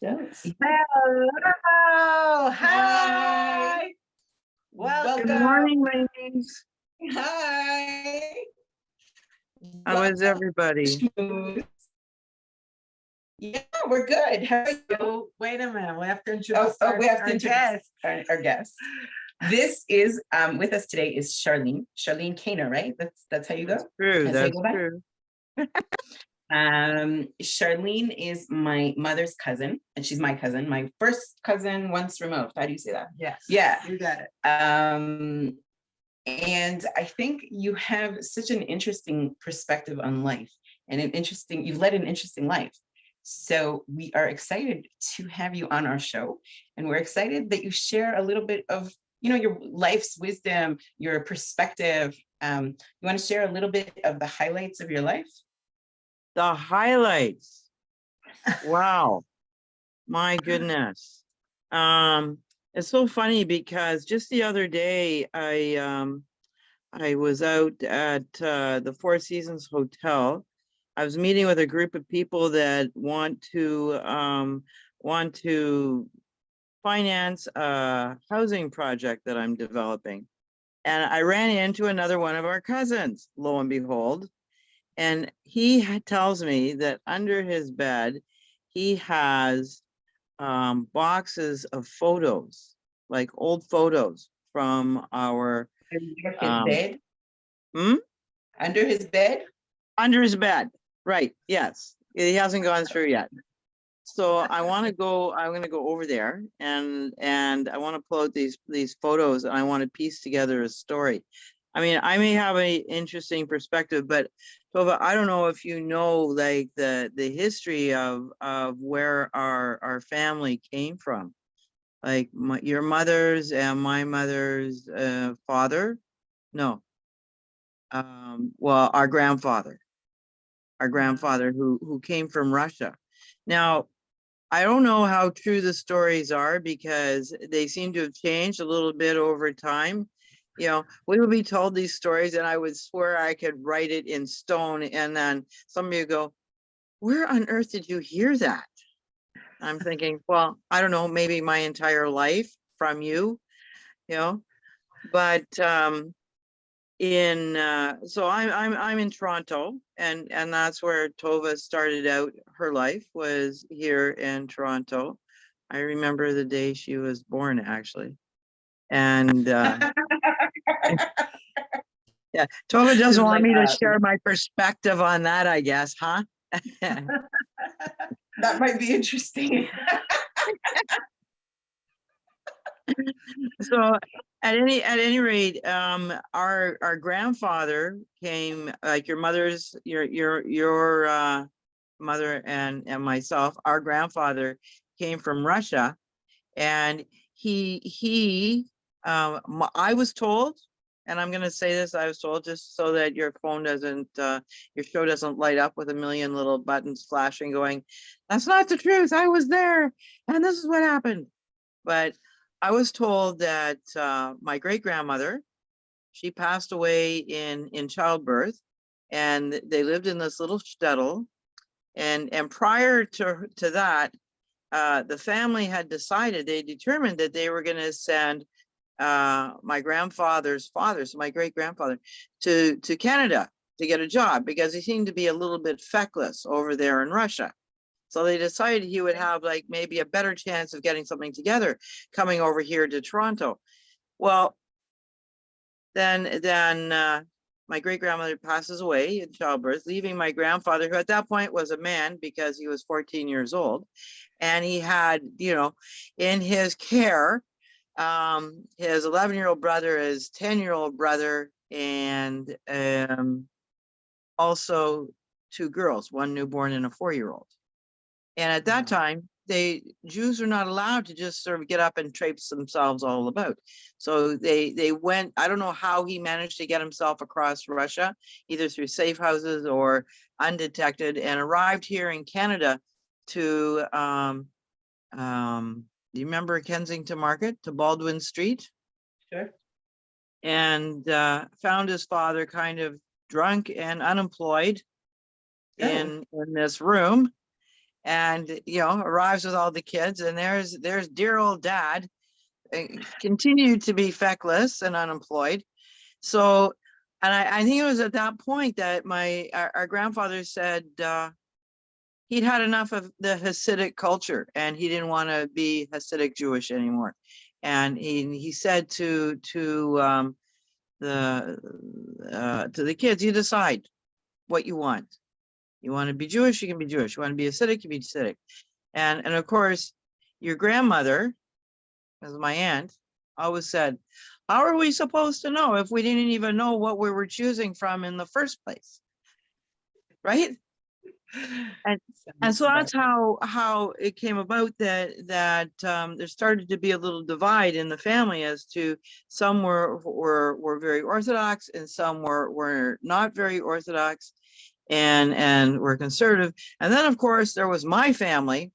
Yes. Hello. Hi. Welcome. Good morning, ladies. Hi. How is everybody? Shmooze. Yeah, we're good. How are you? Wait a minute, we have to introduce we have to our introduce guest. our guest. This is with us today is Sharleen Cainer, right? That's how you go. True, That's how you that's go by? true. Sharleen is my mother's cousin, and she's my cousin, my first cousin once removed. How do you say that? Yes. Yeah. You got it. And I think you have such an interesting perspective on life, and you've led an interesting life. So we are excited to have you on our show, and we're excited that you share a little bit of, your life's wisdom, your perspective. You want to share a little bit of the highlights of your life? The highlights. Wow. My goodness. It's so funny because just the other day I was out at the Four Seasons Hotel. I was meeting with a group of people that want to finance a housing project that I'm developing. And I ran into another one of our cousins, lo and behold. And he tells me that under his bed, he has boxes of photos, like old photos from our Under his bed? Hmm? Under his bed? Under his bed, right? Yes, he hasn't gone through yet. So I'm going to go over there and I want to pull out these photos, and I want to piece together a story. I mean, I may have an interesting perspective, but Tova, I don't know if you know, like the history of where our family came from, like your mother's and my mother's father. No, well, our grandfather who came from Russia. Now, I don't know how true the stories are because they seem to have changed a little bit over time. We would be told these stories and I would swear I could write it in stone, and then somebody would go, where on earth did you hear that? I'm thinking, well, I don't know, maybe my entire life from you, but so I'm in Toronto, and that's where Tova started out her life, was here in Toronto. I remember the day she was born, actually. And yeah, Tova doesn't want me to share my perspective on that, I guess, huh? That might be interesting. So at any rate, our grandfather came, like your mother's, your mother and myself, our grandfather came from Russia, and I was told, and I'm going to say this, I was told, just so that your phone doesn't, your show doesn't light up with a million little buttons flashing going, that's not the truth, I was there, and this is what happened. But I was told that my great-grandmother, she passed away in childbirth, and they lived in this little shtetl. And prior to that, the family had determined that they were going to send my grandfather's father, so my great-grandfather, to Canada to get a job, because he seemed to be a little bit feckless over there in Russia. So they decided he would have like maybe a better chance of getting something together coming over here to Toronto. Well, then my great-grandmother passes away in childbirth, leaving my grandfather, who at that point was a man because he was 14 years old. And he had, in his care, his 11-year-old brother, his 10-year-old brother, and also two girls, one newborn and a 4-year-old. And at that time, Jews are not allowed to just sort of get up and traipse themselves all about. So they went, I don't know how he managed to get himself across Russia, either through safe houses or undetected, and arrived here in Canada to, do you remember Kensington Market, to Baldwin Street? Sure. And found his father kind of drunk and unemployed in this room. and, arrives with all the kids, and there's dear old dad, continued to be feckless and unemployed. So, and I think it was at that point that our grandfather said, he'd had enough of the Hasidic culture and he didn't want to be Hasidic Jewish anymore. And he said to the kids, you decide what you want. You want to be Jewish, you can be Jewish. You want to be Hasidic, you be Hasidic. And of course, your grandmother, as my aunt, always said, how are we supposed to know if we didn't even know what we were choosing from in the first place? Right? And so that's how it came about that there started to be a little divide in the family as to some were very Orthodox and some were not very Orthodox and were conservative. And then of course there was my family,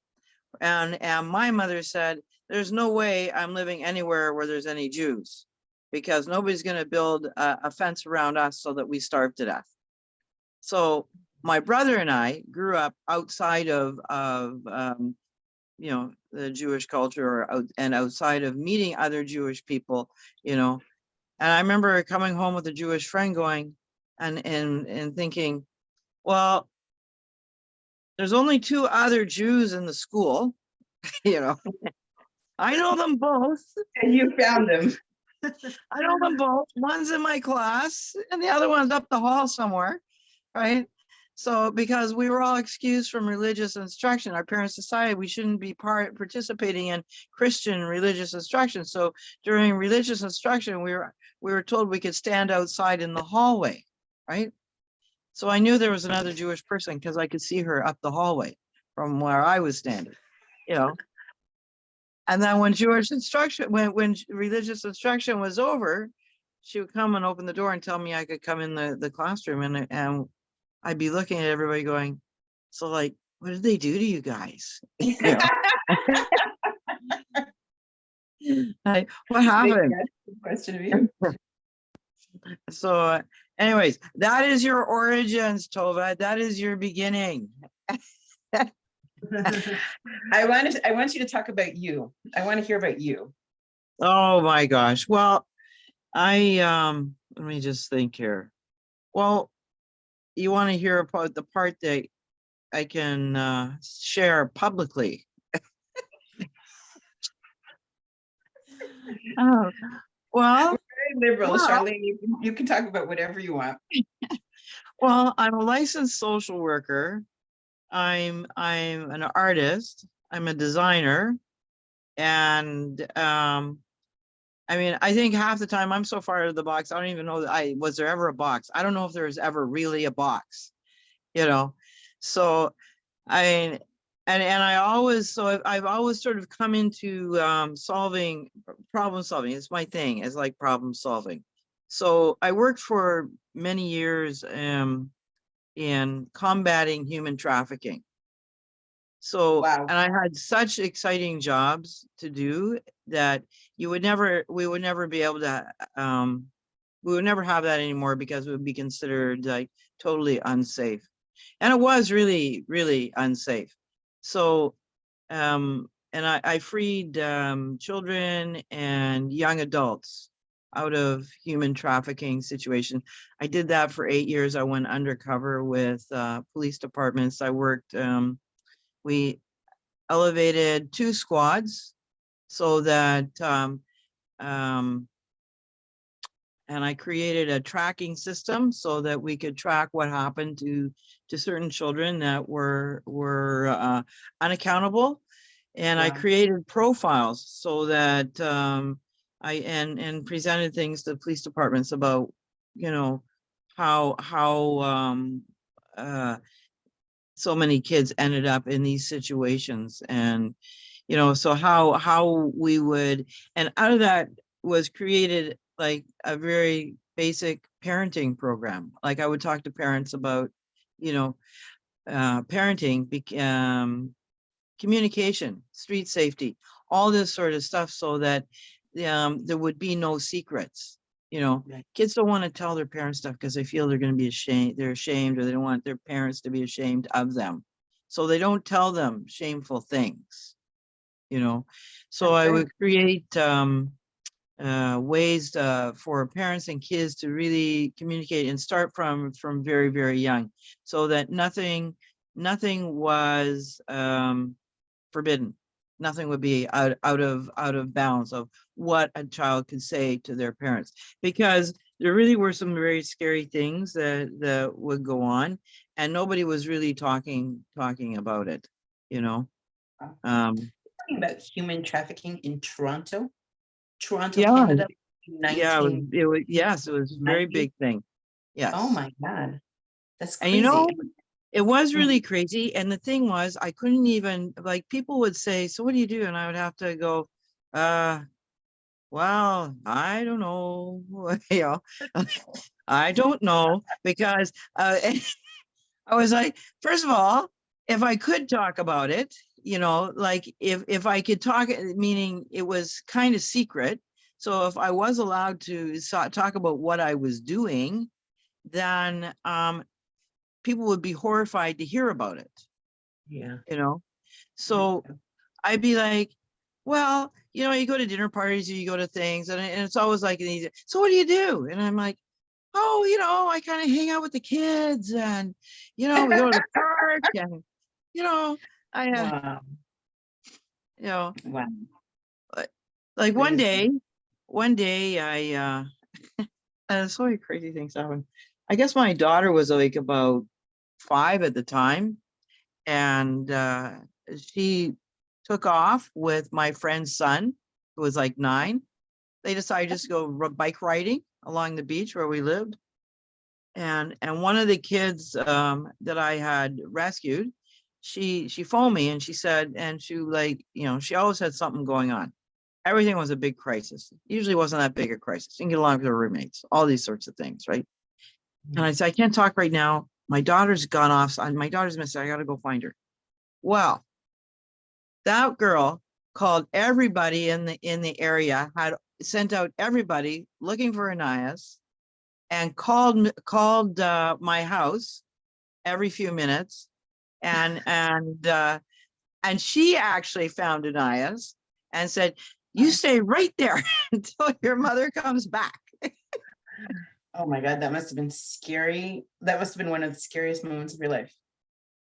and my mother said, there's no way I'm living anywhere where there's any Jews, because nobody's going to build a fence around us so that we starve to death. So my brother and I grew up outside of the Jewish culture, and outside of meeting other Jewish people, And I remember coming home with a Jewish friend going and thinking, well, there's only 2 other Jews in the school, I know them both. And you found them. I know them both. One's in my class and the other one's up the hall somewhere, right? So because we were all excused from religious instruction, our parents decided we shouldn't be participating in Christian religious instruction. So during religious instruction, we were told we could stand outside in the hallway, right? So I knew there was another Jewish person because I could see her up the hallway from where I was standing, And then when Jewish instruction, when religious instruction was over, she would come and open the door and tell me I could come in the classroom, and I'd be looking at everybody going, so like, what did they do to you guys? Like, what happened? Question of you. So anyways, that is your origins, Tova. That is your beginning. I want you to talk about you. I want to hear about you. Oh my gosh. Well, let me just think here. Well, you want to hear about the part that I can share publicly. Oh, well, very liberal, Sharleen. You can talk about whatever you want. Well, I'm a licensed social worker. I'm an artist. I'm a designer, and I mean, I think half the time I'm so far out of the box, I don't even know that was there ever a box. I don't know if there was ever really a box, So I mean, and I've always sort of come into problem solving. It's my thing. It's like problem solving. So I worked for many years in combating human trafficking. So, wow. And I had such exciting jobs to do that we would never be able to, we would never have that anymore because it would be considered like totally unsafe. And it was really, really unsafe. So, and I freed children and young adults out of human trafficking situation. I did that for 8 years. I went undercover with police departments. I worked, we elevated 2 squads so that, and I created a tracking system so that we could track what happened to certain children that were unaccountable. And I created profiles so that I presented things to police departments about, how so many kids ended up in these situations, and so how we would, and out of that was created like a very basic parenting program. Like I would talk to parents about parenting, communication, street safety, all this sort of stuff, so that there would be no secrets. Kids don't want to tell their parents stuff because they feel they're going to be ashamed. They're ashamed, or they don't want their parents to be ashamed of them. so they don't tell them shameful things, you know. So That's I right. would create ways for parents and kids to really communicate and start from very, very young, so that nothing was forbidden. Nothing would be out of bounds of what a child could say to their parents, because there really were some very scary things that would go on, and nobody was really talking about it, you know. Wow. Um, Talking about human trafficking in Toronto, yeah, Canada, yeah, it was, yes, it was a very 1990s. big thing. Oh Yes. my God, that's And you crazy. know, it was Mm. really crazy. And the thing was, I couldn't even, like, people would say, so what do you do? And I would have to go, uh, well, I don't know. You know, I don't know, because I was like, first of all, if I could talk about it, you know, like if I could talk, meaning it was kind of secret. So if I was allowed to talk about what I was doing, then people would be horrified to hear about it, Yeah. you know. Yeah. So I'd be like, well, you know, you go to dinner parties or you go to things, and it's always like an easy, so what do you do? And I'm like, oh, you know, I kind of hang out with the kids, and, you know, we go to the park, and, you know, I, Wow. you know, Wow. like, like Crazy. one day so many crazy things happen. I guess my daughter was like about 5 at the time, and she took off with my friend's son, who was like 9. They decided just to go bike riding along the beach where we lived. And one of the kids that I had rescued, she phoned me and she said, and she, like, you know, she always had something going on. Everything was a big crisis. Usually wasn't that big a crisis. You can get along with her roommates, all these sorts of things, right? And I said, I can't talk right now. My daughter's gone off. My daughter's missing. I got to go find her. Well, that girl called everybody in the area, had sent out everybody looking for Anais, and called my house every few minutes, and she actually found Anais and said, you stay right there until your mother comes back. Oh my God, that must have been scary. That must have been one of the scariest moments of your life.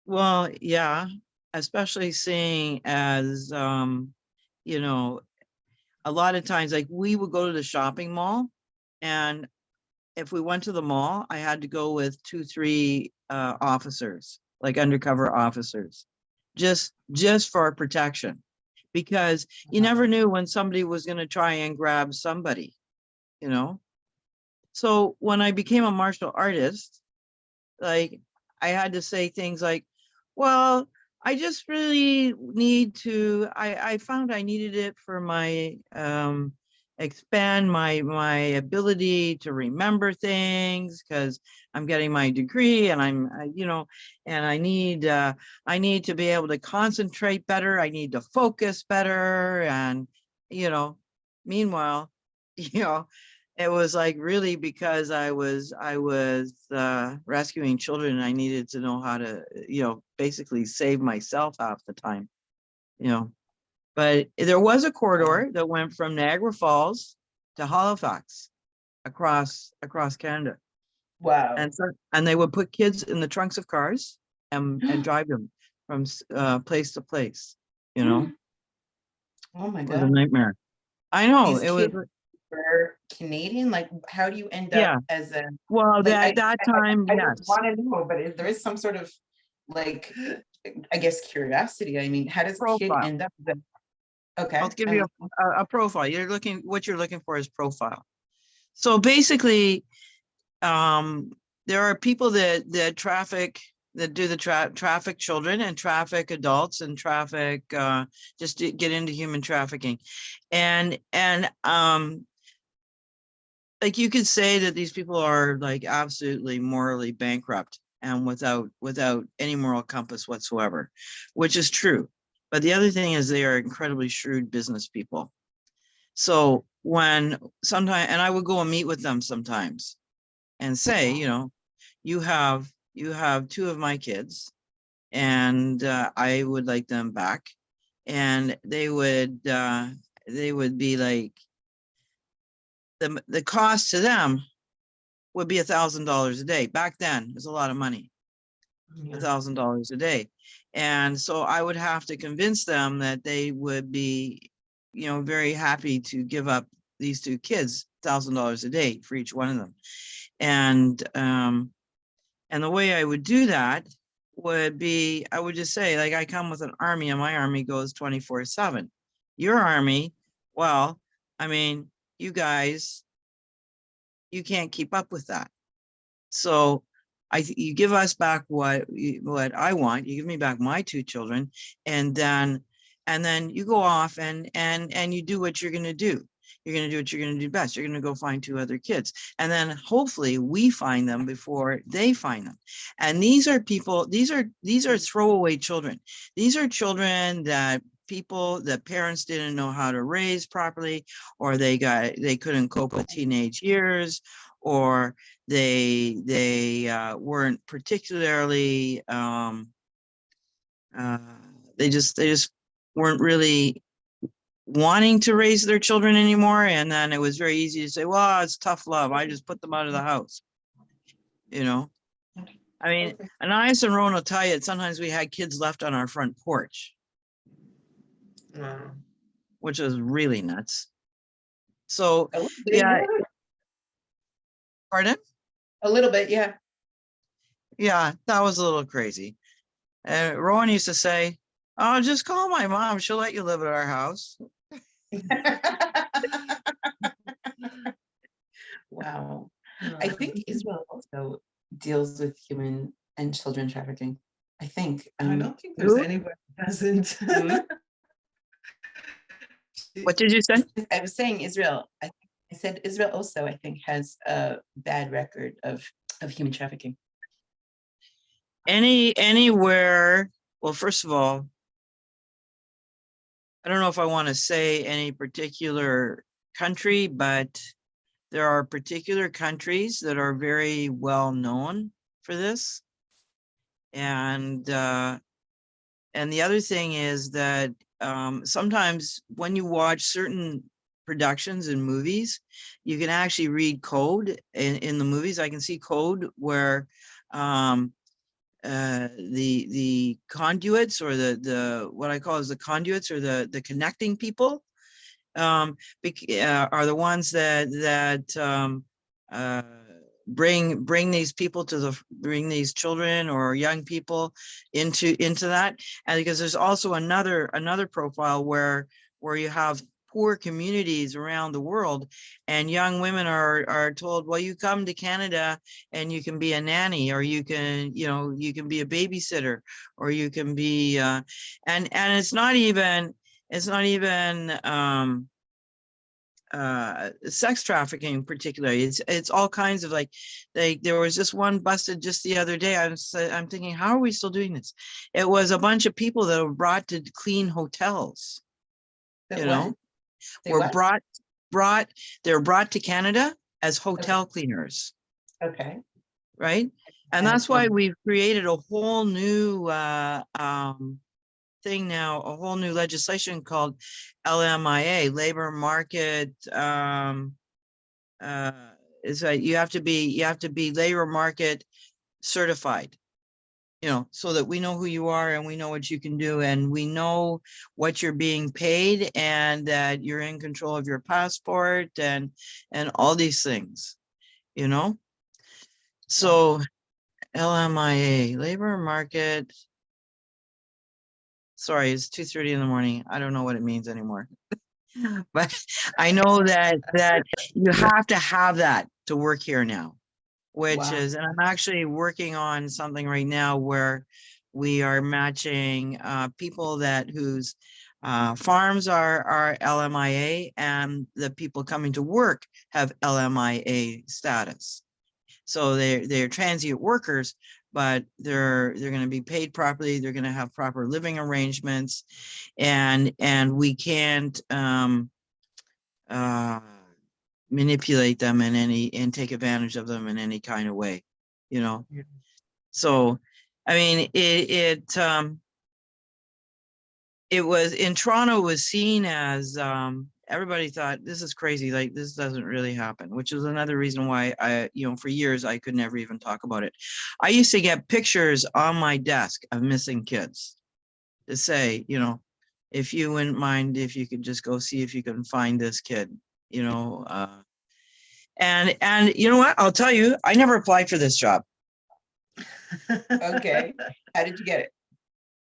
Well, yeah, especially seeing as you know, a lot of times, like, we would go to the shopping mall, and if we went to the mall, I had to go with 2, 3 officers, like undercover officers, just for protection, because you never Wow. knew when somebody was going to try and grab somebody, you know. So when I became a martial artist, like, I had to say things like, well, I just really need to, I found I needed it for my expand my ability to remember things, because I'm getting my degree, and you know, and I need to be able to concentrate better, I need to focus better, and, you know, meanwhile, you know, it was like really because I was rescuing children, and I needed to know how to, you know, basically save myself half the time, you know. But there was a corridor that went from Niagara Falls to Halifax, across Canada. Wow. And so, and they would put kids in the trunks of cars and drive them from place to place, you know. Oh my It was a God. nightmare. I know, These it was. kids were Canadian. Like, how do you end up Yeah. as a, Well, like, that time, I would yes. want to know, but if there is some sort of, like, I guess, curiosity. I mean, how does a kid Profile. end up with I'll okay. give you a profile. What you're looking for is profile. So basically, there are people that traffic, that do the traffic children and traffic adults and traffic, just to get into human trafficking. And like, you could say that these people are like absolutely morally bankrupt and without any moral compass whatsoever, which is true. But the other thing is, they are incredibly shrewd business people. So when sometimes, and I would go and meet with them sometimes and say, you know, you have 2 of my kids, and I would like them back, and they would be like, the cost to them would be $1,000 a day. Back then, it was a lot of money, $1,000 a day. And so I would have to convince them that they would be, very happy to give up these two kids $1,000 a day for each one of them. And the way I would do that would be, I would just say, like, I come with an army, and my army goes 24/7. Your army, well, I mean, you guys, you can't keep up with that. So you give us back what I want. You give me back my two children, and then you go off and you do what you're going to do. You're going to do what you're going to do best. You're going to go find two other kids, and then hopefully we find them before they find them. And these are people. These are throwaway children. These are children that parents didn't know how to raise properly, or they couldn't cope with teenage years, or they weren't particularly they just weren't really wanting to raise their children anymore. And then it was very easy to say, well, it's tough love, I just put them out of the house. I mean, Anais and Ron will tell you that sometimes we had kids left on our front porch. Wow. Which is really nuts. So yeah. Pardon? A little bit, yeah. Yeah, that was a little crazy. And Rowan used to say, "Oh, just call my mom. She'll let you live at our house." Wow. I think Israel also deals with human and children trafficking. I think. I don't think there's anyone who doesn't. What did you say? I was saying Israel. I said Israel also, I think, has a bad record of human trafficking. Anywhere. Well, first of all, I don't know if I want to say any particular country, but there are particular countries that are very well known for this. And the other thing is that sometimes when you watch certain productions and movies, you can actually read code in the movies. I can see code where the conduits, or the what I call as the conduits, or the connecting people, are the ones that bring these people bring these children or young people into that. And because there's also another profile where you have poor communities around the world, and young women are told, well, you come to Canada and you can be a nanny, or you can be a babysitter, or you can be and it's not even sex trafficking particularly. It's all kinds of, like there was just one busted just the other day. I'm thinking, how are we still doing this? It was a bunch of people that were brought to clean hotels. They were brought to Canada as hotel cleaners. Okay. Right. And that's why we've created a whole new thing now, a whole new legislation called LMIA, labor market. Is that you have to be labor market certified, so that we know who you are, and we know what you can do, and we know what you're being paid, and that you're in control of your passport, and all these things, So LMIA, labor market. Sorry, it's 2:30 in the morning. I don't know what it means anymore. But I know that you have to have that to work here now, which is, and I'm actually working on something right now where we are matching people whose farms are LMIA, and the people coming to work have LMIA status. So they're transient workers, but they're going to be paid properly. They're going to have proper living arrangements, and we can't manipulate them and take advantage of them in any kind of way, So I mean, it was in Toronto, was seen as, everybody thought this is crazy, like this doesn't really happen, which is another reason why I, for years I could never even talk about it. I used to get pictures on my desk of missing kids to say, if you wouldn't mind, if you could just go see if you can find this kid, and you know what, I'll tell you, I never applied for this job. Okay. How did you get it?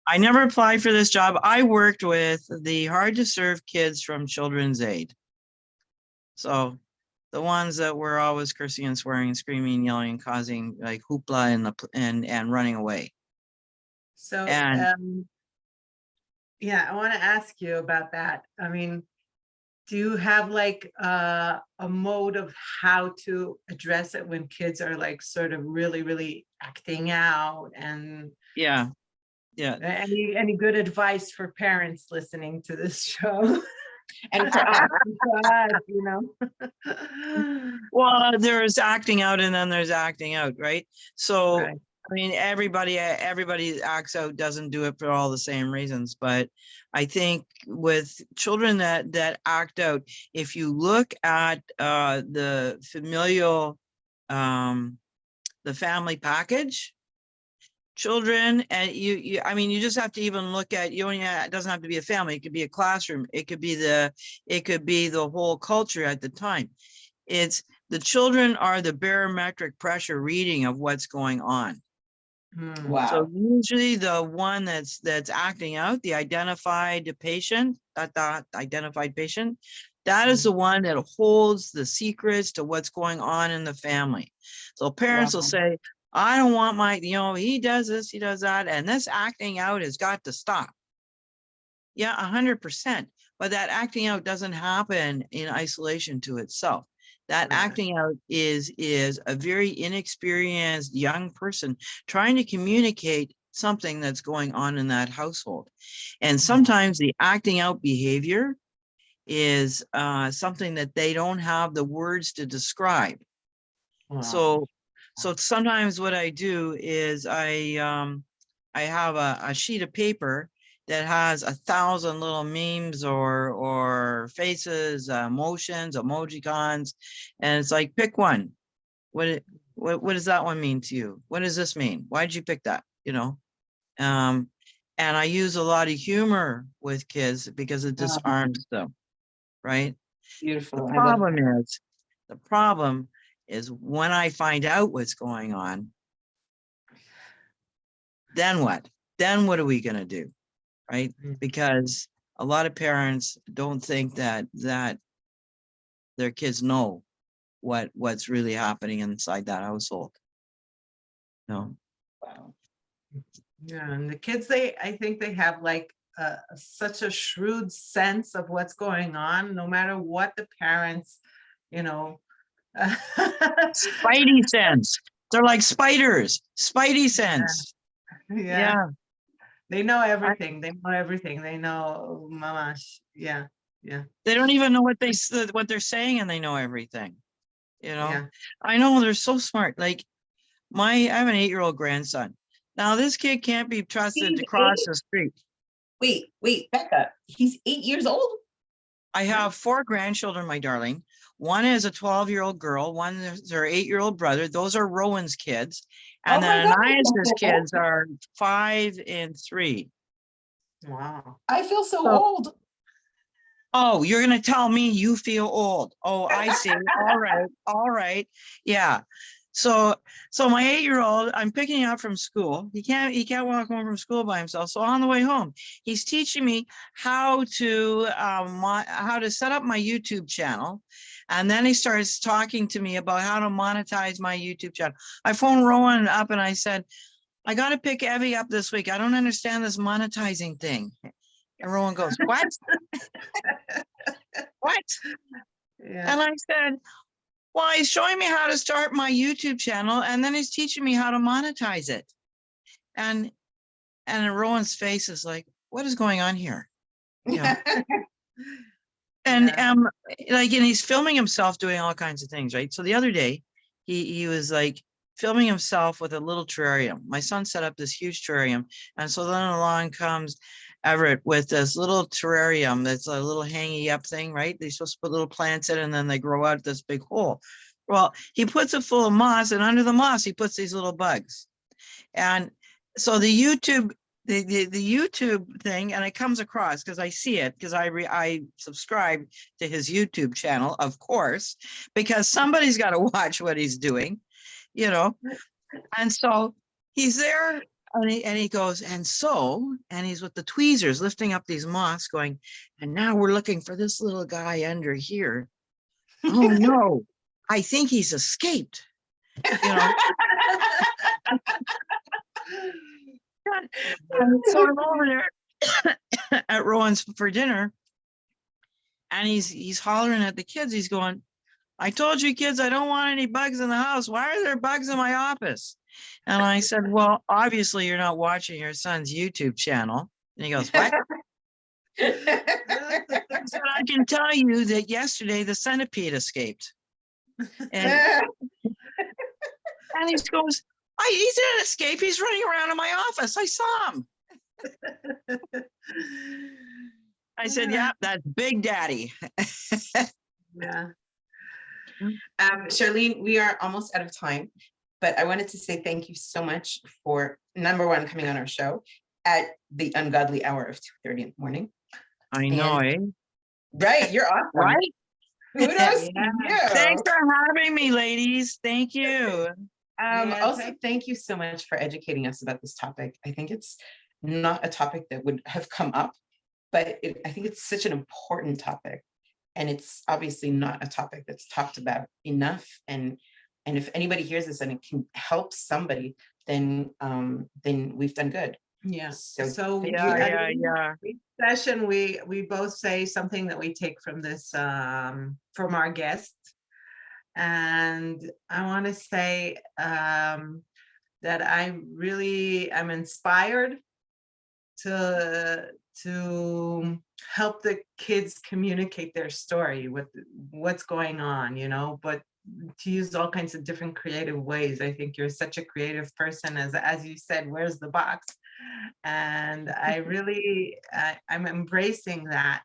I never applied for this job. I worked with the hard to serve kids from Children's Aid. So the ones that were always cursing and swearing and screaming and yelling and causing like hoopla and running away. So, And yeah, I want to ask you about that. I mean, do you have like a mode of how to address it when kids are like sort of really, really acting out? And yeah. any good advice for parents listening to this show? And for us, Well, there's acting out and then there's acting out, right? So, Right. I mean, everybody acts out, doesn't do it for all the same reasons. But I think with children that act out, if you look at the familial, the family package, children, and I mean, you just have to even look at, it doesn't have to be a family, it could be a classroom, it could be the whole culture at the time. It's the children are the barometric pressure reading of what's going on. wow. So usually the one that's acting out, the identified patient, that is the one that holds the secrets to what's going on in the family. So parents will say, I don't want my, he does this, he does that, and this acting out has got to stop. Yeah, 100%. But that acting out doesn't happen in isolation to itself. That acting out is a very inexperienced young person trying to communicate something that's going on in that household. And sometimes the acting out behavior is something that they don't have the words to describe. So sometimes what I do is I have a sheet of paper that has 1,000 little memes or faces, emotions, emojicons, and it's like, pick one. What does that one mean to you? What does this mean? Why did you pick that? And I use a lot of humor with kids because it disarms them, right? Beautiful. The problem is when I find out what's going on, then what? Then what are we going to do? Right? Because a lot of parents don't think that their kids know what's really happening inside that household. No. Wow. Yeah, and the kids, I think they have like such a shrewd sense of what's going on, no matter what the parents, Spidey sense. They're like spiders. Spidey sense. Yeah. They know everything. They know everything. They know, mamash. Yeah. They don't even know what they're saying, and they know everything. Yeah. I know, they're so smart. Like I have an 8-year-old grandson. Now this kid can't be trusted to cross the street. Wait, back up. He's 8 years old? I have 4 grandchildren, my darling. One is a 12-year-old girl. One is her 8-year-old brother. Those are Rowan's kids. And then Anaya's kids are 5 and 3. Wow. I feel so old. Oh, you're going to tell me you feel old. Oh, I see. All right. Yeah. So my 8-year-old, I'm picking him up from school. He can't walk home from school by himself. So on the way home, he's teaching me how to set up my YouTube channel. And then he starts talking to me about how to monetize my YouTube channel. I phoned Rowan up and I said, I got to pick Evie up this week. I don't understand this monetizing thing. And Rowan goes, what? What? Yeah. And I said, well, he's showing me how to start my YouTube channel, and then he's teaching me how to monetize it. And Rowan's face is like, what is going on here? And and he's filming himself doing all kinds of things, right? So the other day, he was like, filming himself with a little terrarium. My son set up this huge terrarium. And so then along comes Everett with this little terrarium that's a little hangy up thing, right? They're supposed to put little plants in and then they grow out this big hole. Well, he puts it full of moss, and under the moss, he puts these little bugs. And so the YouTube thing, and it comes across because I see it, because I subscribe to his YouTube channel, of course, because somebody's got to watch what he's doing, you know. And so he's there, and he goes, and he's with the tweezers lifting up these moss, going, and now we're looking for this little guy under here. Oh no, I think he's escaped, you know. And so I'm over there at Rowan's for dinner, and he's hollering at the kids. He's going, I told you kids, I don't want any bugs in the house. Why are there bugs in my office? And I said, well, obviously you're not watching your son's YouTube channel. And he goes, what? I said, I can tell you that yesterday the centipede escaped. And he goes, he didn't escape. He's running around in my office. I saw him. I said, yeah, that's Big Daddy. Yeah. Sharleen, we are almost out of time, but I wanted to say thank you so much for, number one, coming on our show at the ungodly hour of 2:30 in the morning. I know, eh? Right, you're awesome. Right? Kudos to you. Thanks for having me, ladies. Thank you. Also, thank you so much for educating us about this topic. I think it's not a topic that would have come up, but I think it's such an important topic. And it's obviously not a topic that's talked about enough. And if anybody hears this and it can help somebody, then we've done good. Yeah. So Yeah. Each session, we both say something that we take from this, from our guest. And I want to say that I really am inspired to help the kids communicate their story with what's going on, you know, but to use all kinds of different creative ways. I think you're such a creative person, as you said, where's the box? And I really, I'm embracing that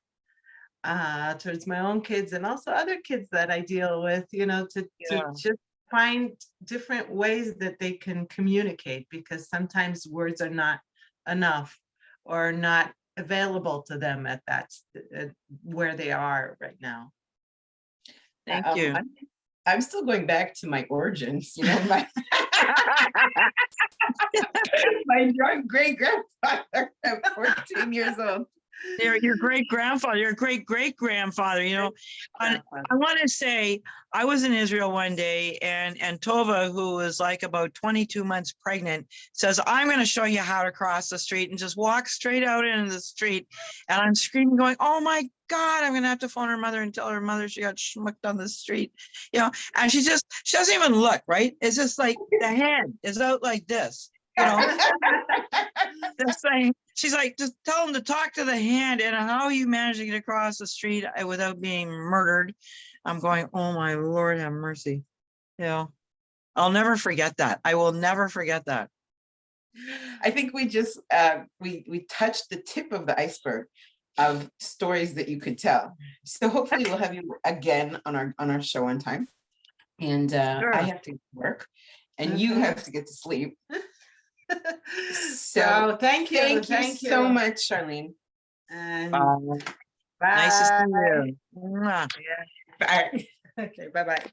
towards my own kids and also other kids that I deal with, you know, to just find different ways that they can communicate, because sometimes words are not enough or not available to them at that where they are right now. Thank you. I'm still going back to my origins, you know, my great grandfather at 14 years old. Your great grandfather, your great grandfather, you know. I want to say, I was in Israel one day, and Tova, who was like about 22 months pregnant, says, I'm going to show you how to cross the street, and just walk straight out into the street. And I'm screaming, going, oh my God, I'm going to have to phone her mother and tell her mother she got schmucked on the street, you know. And she doesn't even look, right? It's just like the hand is out like this, you know. This thing, she's like, just tell him to talk to the hand, and how you manage to get across the street without being murdered. I'm going, oh my Lord, have mercy. You know, I'll never forget that. I will never forget that. I think we just we touched the tip of the iceberg of stories that you could tell. So hopefully we'll have you again on our show on time. And Sure. I have to work, and you have to get to sleep. So thank you so much, Sharleen. And Bye. bye. Nice to see you. Mwah. Bye. Okay, bye-bye.